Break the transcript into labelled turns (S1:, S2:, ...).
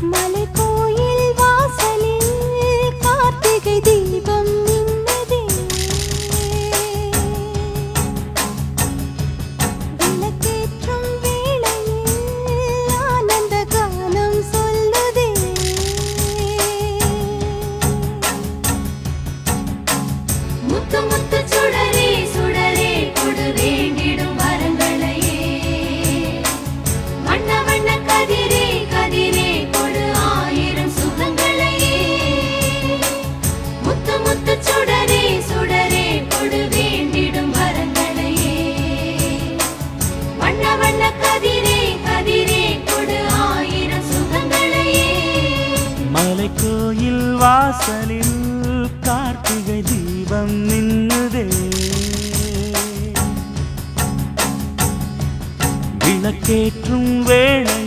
S1: மலைக்கோயில் வாசலில் கார்த்திகை தீபம் மின்னுதே. விளக்கேற்றும் வேளையில் ஆனந்த கானம் சொல்லுதே. முத்து முத்து சுடரே சுடரே கொடு வேண்டிடும் வரங்களையே. வண்ண வண்ண கதிரே கதிரே கொடு ஆயிரம் சுகங்களையே. முத்து முத்து சுடரே சுடரே கொடு வேண்டிடும் வரங்களையே. வண்ண வண்ண கதிரே கதிரே கொடு ஆயிரம் சுகங்களையே.
S2: மலைக்கோயில் வாசலில் கார்த்திகை தீபம் மின்னுதே. விளக்கேற்றும் வேளை